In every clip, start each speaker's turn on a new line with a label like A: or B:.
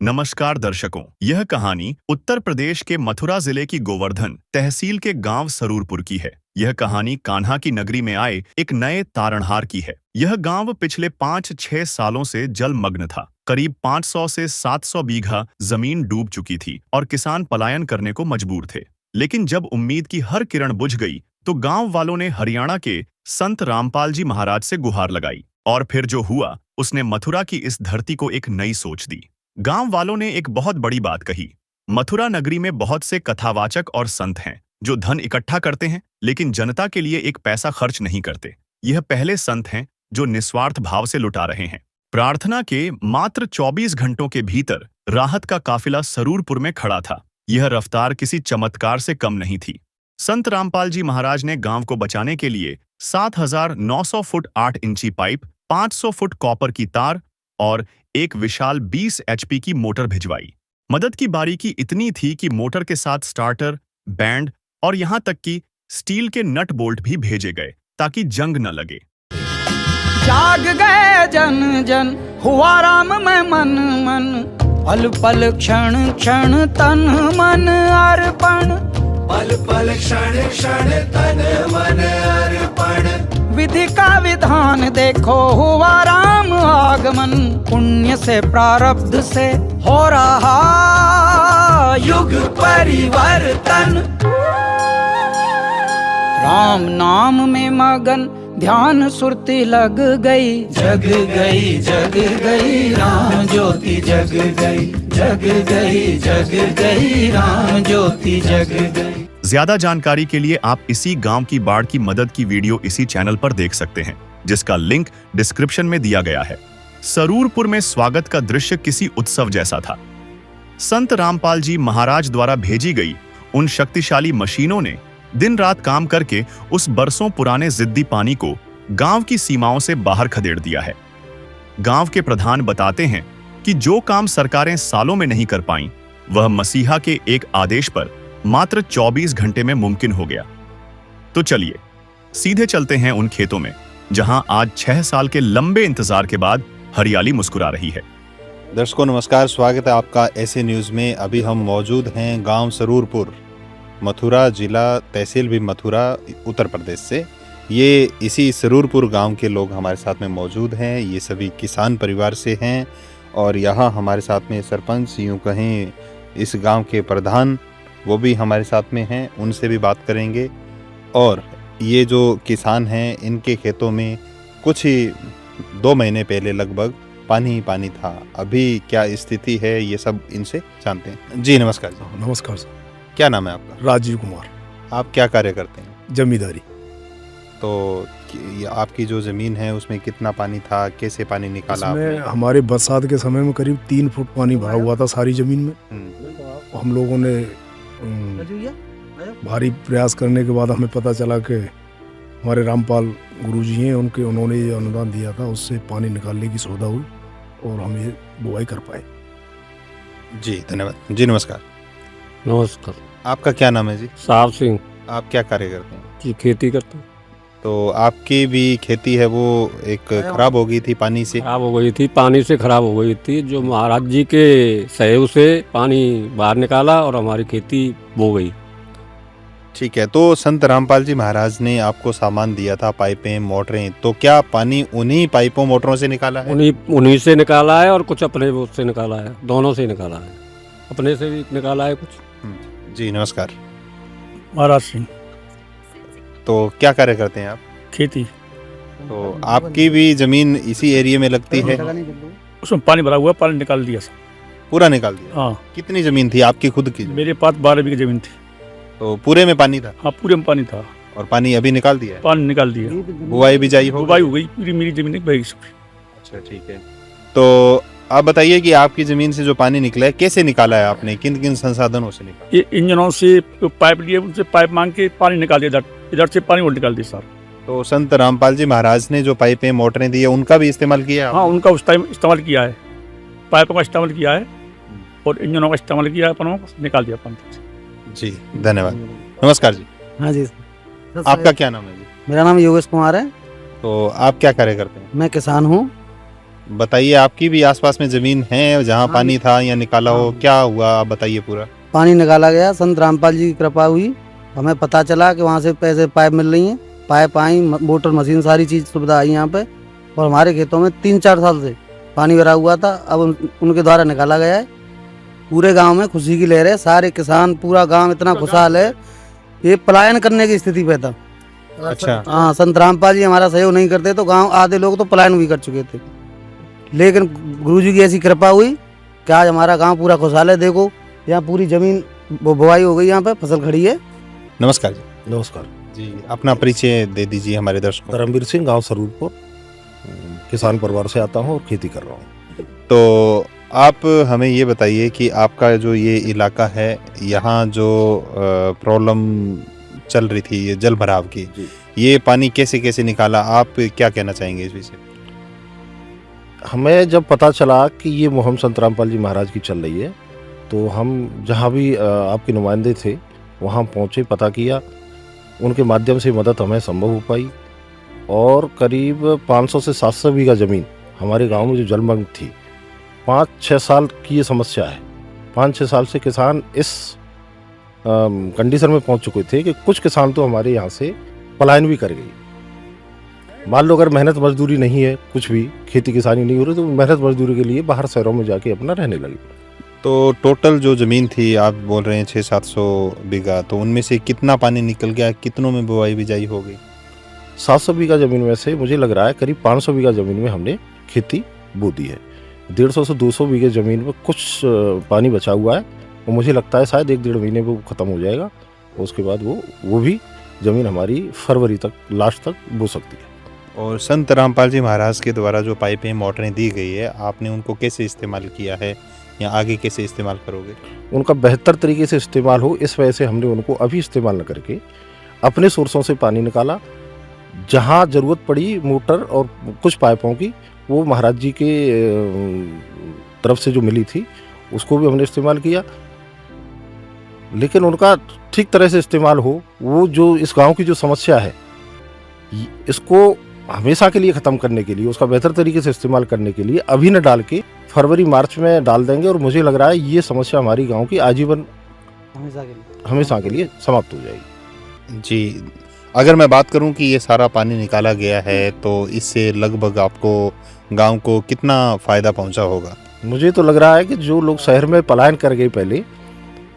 A: नमस्कार दर्शकों, यह कहानी उत्तर प्रदेश के मथुरा जिले की गोवर्धन तहसील के गांव सरूरपुर की है। यह कहानी कान्हा की नगरी में आए एक नए तारणहार की है। यह गांव पिछले 5-6 सालों से जलमग्न था। करीब 500 से 700 बीघा जमीन डूब चुकी थी और किसान पलायन करने को मजबूर थे। लेकिन जब उम्मीद की हर किरण बुझ गई तो गांव वालों ने हरियाणा के संत रामपाल जी महाराज से गुहार लगाई और फिर जो हुआ उसने मथुरा की इस धरती को एक नई सोच दी। गांव वालों ने एक बहुत बड़ी बात कही। मथुरा नगरी में बहुत से कथावाचक और संत हैं जो धन इकट्ठा करते हैं लेकिन जनता के लिए एक पैसा खर्च नहीं करते। यह पहले संत हैं जो निस्वार्थ भाव से लुटा रहे हैं। प्रार्थना के मात्र 24 घंटों के भीतर राहत का काफिला सरूरपुर में खड़ा था। यह रफ्तार किसी चमत्कार से कम नहीं थी। संत रामपाल जी महाराज ने गांव को बचाने के लिए 7,900 फुट 8 इंची पाइप, 500 फुट कॉपर की तार और एक विशाल 20 HP की मोटर भिजवाई। मदद की बारीकी इतनी थी कि मोटर के साथ स्टार्टर, बैंड और यहां तक कि स्टील के नट बोल्ट भी भेजे गए ताकि जंग न लगे।
B: जाग गए जन जन, हुआ राम में मन मन, पल पल क्षण क्षण तन मन अर्पण,
C: पल पल क्षण क्षण तन मन अर्पण।
B: विधि का विधान देखो हुआ राम आगमन, पुण्य से प्रारब्ध से हो रहा युग परिवर्तन। राम नाम में मगन ध्यान सुरती लग गई,
C: जग गई जग गई राम ज्योति जग गई, जग गई जग गई राम ज्योति जग गई।
A: ज्यादा जानकारी के लिए आप इसी गांव की बाढ़ की मदद की वीडियो इसी चैनल पर देख सकते हैं, जिसका लिंक डिस्क्रिप्शन में दिया गया है। सरूरपुर में स्वागत का दृश्य किसी उत्सव जैसा था। संत रामपाल जी महाराज द्वारा भेजी गई उन शक्तिशाली मशीनों ने दिन रात काम करके उस बरसों पुराने जिद्दी पानी को गांव की सीमाओं से बाहर खदेड़ दिया है। गांव के प्रधान बताते हैं कि जो काम सरकारें सालों में नहीं कर पाईं, वह मसीहा के एक आदेश पर मात्र 24 घंटे में मुमकिन हो गया। तो चलिए सीधे चलते हैं उन खेतों में जहां आज 6 साल के लंबे इंतजार के बाद हरियाली मुस्कुरा रही है।
D: दर्शकों नमस्कार, स्वागत है आपका ऐसे न्यूज़ में। अभी हम मौजूद हैं गांव सरूरपुर, मथुरा जिला, तहसील भी मथुरा, उत्तर प्रदेश से। ये इसी सरूरपुर गांव के लोग हमारे साथ में मौजूद हैं। ये सभी किसान परिवार से हैं और यहाँ हमारे साथ में सरपंच, यूँ कहें इस गांव के प्रधान, वो भी हमारे साथ में हैं। उनसे भी बात करेंगे। और ये जो किसान हैं इनके खेतों में कुछ ही 2 महीने पहले लगभग पानी ही पानी था। अभी क्या स्थिति है ये सब इनसे जानते हैं। जी नमस्कार जी।
E: नमस्कार सर।
D: क्या नाम है आपका?
E: राजीव कुमार।
D: आप क्या कार्य करते हैं?
E: जमींदारी।
D: तो ये आपकी जो ज़मीन है उसमें कितना पानी था, कैसे पानी निकाला
E: इसमें हमारे बरसात के समय में करीब 3 फुट पानी भरा हुआ था सारी ज़मीन में। हम लोगों ने भारी प्रयास करने के बाद हमें पता चला कि हमारे रामपाल गुरुजी हैं, उन्होंने ये अनुदान दिया था, उससे पानी निकालने की सुविधा हुई और हम ये बुआई कर पाए।
D: जी धन्यवाद जी। नमस्कार।
F: नमस्कार।
D: आपका क्या नाम है जी?
F: साहब सिंह।
D: आप क्या कार्य करते हैं?
F: जी खेती करते हैं।
D: तो आपकी भी खेती है वो एक खराब हो गई थी पानी से?
F: खराब हो गई थी, पानी से खराब हो गई थी। जो महाराज जी के सहयोग से पानी बाहर निकाला और हमारी खेती बो गई।
D: ठीक है। तो संत रामपाल जी महाराज ने आपको सामान दिया था, पाइपें, मोटरें, तो क्या पानी उन्हीं पाइपों मोटरों से निकाला है?
F: उन्हीं से निकाला है और कुछ अपने वो से निकाला है, दोनों से निकाला है। अपने से भी निकाला है कुछ।
D: जी नमस्कार।
E: महाराज सिंह।
D: तो क्या कार्य करते हैं आप?
E: खेती।
D: तो आपकी भी जमीन इसी एरिया में लगती है?
E: उसमें पानी भरा हुआ, पानी निकाल दिया सर।
D: पूरा निकाल दिया?
E: हाँ।
D: कितनी जमीन थी आपकी खुद की?
E: मेरे पास 12 बीघे जमीन थी।
D: तो पूरे में पानी था?
E: हाँ पूरे में पानी था।
D: और पानी अभी निकाल दिया है?
E: पानी निकाल दिया।
D: बुआई भी जाई हो?
E: बुआई हो गई, पूरी मेरी जमीन बह गई।
D: अच्छा ठीक है। तो आप बताइए कि आपकी जमीन से जो पानी निकला है कैसे निकाला है आपने, किन किन संसाधनों से निकाला?
E: ये इंजनों से पाइप लिए, उनसे पाइप मांग के पानी निकाल दिया, इधर से पानी और निकाल दिया सर।
D: तो संत रामपाल जी महाराज ने जो पाइपें, मोटरें दी है उनका भी इस्तेमाल किया है?
E: हाँ उनका उस टाइम इस्तेमाल किया है, पाइपों का इस्तेमाल किया है और इंजनों का इस्तेमाल किया है, अपनों को निकाल दिया पानी।
D: जी धन्यवाद। नमस्कार जी।
G: हाँ जी।
D: आपका क्या नाम है जी?
G: मेरा नाम योगेश कुमार है।
D: तो आप क्या कार्य करते हैं?
G: मैं किसान हूँ।
D: बताइए, आपकी भी आसपास में जमीन है जहाँ पानी था या निकाला हो, क्या हुआ आप बताइए पूरा।
G: पानी निकाला गया, संत रामपाल जी की कृपा हुई, हमें पता चला कि वहाँ से पैसे पाइप मिल रही हैं, पाइप आई, मोटर मशीन सारी चीज़ सुविधा आई यहाँ पे, और हमारे खेतों में 3-4 साल से पानी भरा हुआ था, अब उनके द्वारा निकाला गया है। पूरे गांव में खुशी की लहर है, सारे किसान, पूरा गांव इतना खुशहाल है, ये पलायन करने की स्थिति पे था।
D: अच्छा।
G: हाँ, संत रामपाल जी हमारा सहयोग नहीं करते तो गांव आधे लोग तो पलायन भी कर चुके थे, लेकिन गुरुजी की ऐसी कृपा हुई कि आज हमारा गांव पूरा खुशहाल है। देखो यहाँ पूरी जमीन बुवाई हो गई, यहाँ पे फसल खड़ी है।
D: नमस्कार जी।
E: नमस्कार।
D: जी, अपना परिचय दे दीजिए हमारे दर्शकों को।
E: धर्मवीर सिंह, गांव सरूरपुर, किसान परिवार से आता हूँ और खेती कर रहा हूँ।
D: तो आप हमें ये बताइए कि आपका जो ये इलाका है, यहाँ जो प्रॉब्लम चल रही थी ये जल भराव की, ये पानी कैसे कैसे निकाला, आप क्या कहना चाहेंगे इस विषय?
E: हमें जब पता चला कि ये मुहिम संत रामपाल जी महाराज की चल रही है, तो हम जहाँ भी आपके नुमाइंदे थे वहाँ पहुँचे, पता किया, उनके माध्यम से मदद हमें संभव हो पाई, और करीब 500 से 700 बीघा ज़मीन हमारे गांव में जो जलमग्न थी, 5-6 साल की ये समस्या है। 5-6 साल से किसान इस कंडीशन में पहुंच चुके थे कि कुछ किसान तो हमारे यहाँ से पलायन भी कर गई। मान लो अगर मेहनत मजदूरी नहीं है, कुछ भी खेती किसानी नहीं हो रही, तो मेहनत मजदूरी के लिए बाहर शहरों में जाके अपना रहने लगे।
D: तो टोटल जो ज़मीन थी आप बोल रहे हैं 600-700 बीघा, तो उनमें से कितना पानी निकल गया, कितनों में बुआई बिजाई हो गई?
E: 700 बीघा ज़मीन में से मुझे लग रहा है करीब 500 बीघा ज़मीन में हमने खेती बो दी है। 150 से 200 बीघे ज़मीन में कुछ पानी बचा हुआ है, और मुझे लगता है शायद 1-1.5 महीने में वो ख़त्म हो जाएगा, और उसके बाद वो भी ज़मीन हमारी फरवरी तक, लास्ट तक बो सकती है।
D: और संत रामपाल जी महाराज के द्वारा जो पाइपें, मोटरें दी गई है, आपने उनको कैसे इस्तेमाल किया है या आगे कैसे इस्तेमाल करोगे?
E: उनका बेहतर तरीके से इस्तेमाल हो, इस वजह से हमने उनको अभी इस्तेमाल न करके अपने सोर्सों से पानी निकाला। जहाँ ज़रूरत पड़ी मोटर और कुछ पाइपों की, वो महाराज जी के तरफ से जो मिली थी उसको भी हमने इस्तेमाल किया, लेकिन उनका ठीक तरह से इस्तेमाल हो, वो जो इस गांव की जो समस्या है इसको हमेशा के लिए ख़त्म करने के लिए, उसका बेहतर तरीके से इस्तेमाल करने के लिए अभी न डाल के फरवरी मार्च में डाल देंगे, और मुझे लग रहा है ये समस्या हमारी गांव की आजीवन हमेशा के लिए समाप्त हो जाएगी।
D: जी, अगर मैं बात करूं कि ये सारा पानी निकाला गया है, तो इससे लगभग आपको गांव को कितना फ़ायदा पहुंचा होगा?
E: मुझे तो लग रहा है कि जो लोग शहर में पलायन कर गए पहले,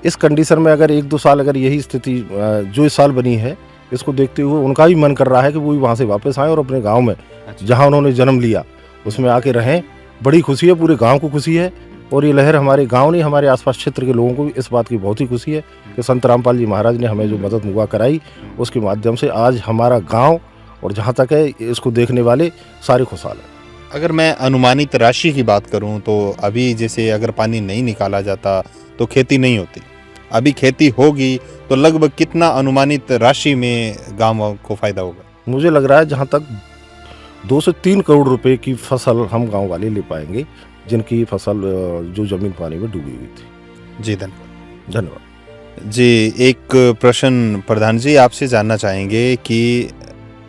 E: इस कंडीशन में अगर 1-2 साल अगर यही स्थिति जो इस साल बनी है, इसको देखते हुए उनका भी मन कर रहा है कि वो भी वहाँ से वापस आएँ और अपने गांव में जहाँ उन्होंने जन्म लिया उसमें आके रहें। बड़ी खुशी है, पूरे गांव को खुशी है, और ये लहर हमारे गांव नहीं, हमारे आसपास क्षेत्र के लोगों को भी इस बात की बहुत ही खुशी है कि संत रामपाल जी महाराज ने हमें जो मदद मुआ कराई, उसके माध्यम से आज हमारा गाँव और जहाँ तक है इसको देखने वाले सारे खुशहाल हैं।
D: अगर मैं अनुमानित राशि की बात करूं, तो अभी जैसे अगर पानी नहीं निकाला जाता तो खेती नहीं होती, अभी खेती होगी तो लगभग कितना अनुमानित राशि में गांव को फायदा होगा?
E: मुझे लग रहा है जहाँ तक 2 से 3 करोड़ रुपए की फसल हम गांव वाले ले पाएंगे, जिनकी फसल जो जमीन पानी में डूबी हुई थी।
D: जी, धन्यवाद।
E: धन्यवाद
D: जी, एक प्रश्न प्रधान जी आपसे जानना चाहेंगे कि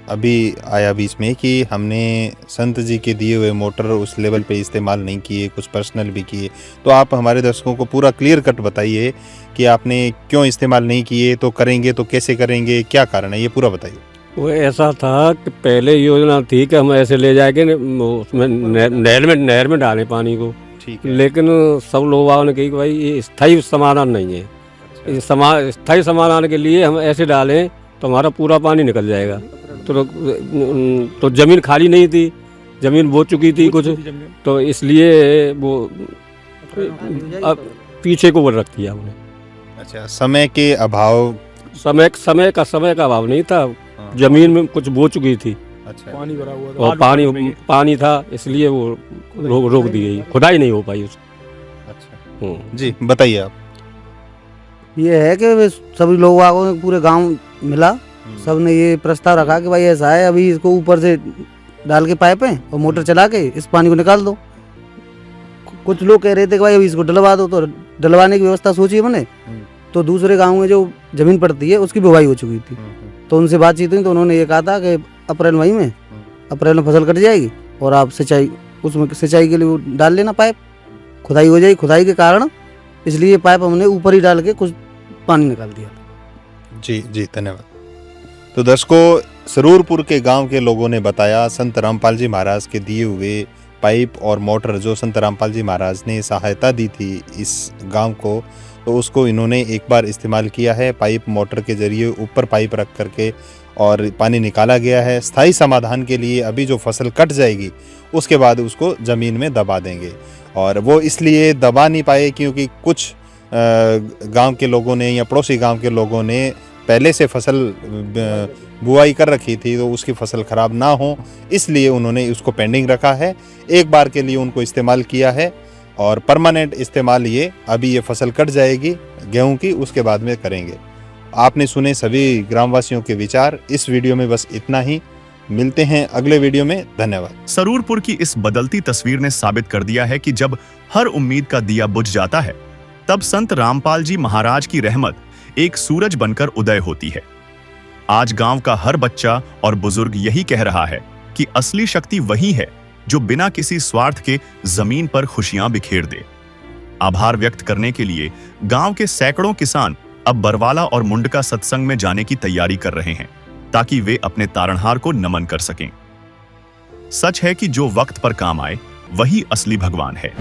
D: अभी आया बीच में कि हमने संत जी के दिए हुए मोटर उस लेवल पे इस्तेमाल नहीं किए, कुछ पर्सनल भी किए, तो आप हमारे दर्शकों को पूरा क्लियर कट बताइए कि आपने क्यों इस्तेमाल नहीं किए, तो करेंगे तो कैसे करेंगे, क्या कारण है, ये पूरा बताइए।
F: वो ऐसा था कि पहले योजना थी कि हम ऐसे ले जाके उसमें नहर में डालें पानी को,
D: ठीक है।
F: लेकिन सब लोगों ने कही कि भाई ये स्थायी समाधान नहीं है,
D: अच्छा।
F: स्थायी समाधान के लिए हम ऐसे डालें तो हमारा पूरा पानी निकल जाएगा। तो ज़मीन खाली नहीं थी, ज़मीन बो चुकी थी कुछ, तो इसलिए वो अब पीछे को रख दिया हमने।
D: अच्छा, समय के अभाव?
F: समय का अभाव नहीं था, ज़मीन में कुछ बो चुकी थी।
D: अच्छा,
E: पानी भरा हुआ था
F: और पानी था, इसलिए वो रोक दी गई, खुदाई नहीं हो पाई उसकी।
D: अच्छा जी, बताइए आप।
G: ये है कि सभी लोगों को पूरे गांव मिला, सबने ये प्रस्ताव रखा कि भाई ऐसा है, अभी इसको ऊपर से डाल के पाइपें और मोटर चला के इस पानी को निकाल दो। कुछ लोग कह रहे थे कि भाई अभी इसको डलवा दो, तो डलवाने की व्यवस्था सोची हमने, तो दूसरे गांव में जो जमीन पड़ती है उसकी बुवाई हो चुकी थी, तो उनसे बातचीत हुई, तो उन्होंने ये कहा था कि अप्रैल मई में फसल कट जाएगी और आप सिंचाई उसमें सिंचाई के लिए वो डाल लेना पाइप, खुदाई हो जाएगी। खुदाई के कारण इसलिए पाइप हमने ऊपर ही डाल के कुछ पानी निकाल दिया।
D: जी जी, धन्यवाद। तो दर्शकों, सरूरपुर के गांव के लोगों ने बताया संत रामपाल जी महाराज के दिए हुए पाइप और मोटर, जो संत रामपाल जी महाराज ने सहायता दी थी इस गांव को, तो उसको इन्होंने एक बार इस्तेमाल किया है। पाइप मोटर के जरिए ऊपर पाइप रख करके और पानी निकाला गया है। स्थायी समाधान के लिए अभी जो फसल कट जाएगी उसके बाद उसको ज़मीन में दबा देंगे। और वो इसलिए दबा नहीं पाए क्योंकि कुछ गांव के लोगों ने या पड़ोसी गांव के लोगों ने पहले से फसल बुआई कर रखी थी, तो उसकी फसल खराब ना हो इसलिए उन्होंने उसको पेंडिंग रखा है। एक बार के लिए उनको इस्तेमाल किया है और परमानेंट इस्तेमाल ये अभी ये फसल कट जाएगी गेहूं की, उसके बाद में करेंगे। आपने सुने सभी ग्रामवासियों के विचार। इस वीडियो में बस इतना ही, मिलते हैं अगले वीडियो में। धन्यवाद।
A: सरूरपुर की इस बदलती तस्वीर ने साबित कर दिया है कि जब हर उम्मीद का दिया बुझ जाता है तब संत रामपाल जी महाराज की रहमत एक सूरज बनकर उदय होती है। आज गांव का हर बच्चा और बुजुर्ग यही कह रहा है कि असली शक्ति वही है जो बिना किसी स्वार्थ के जमीन पर खुशियां बिखेर दे। आभार व्यक्त करने के लिए गांव के सैकड़ों किसान अब बरवाला और मुंडका सत्संग में जाने की तैयारी कर रहे हैं ताकि वे अपने तारणहार को नमन कर सकें। सच है कि जो वक्त पर काम आए वही असली भगवान है।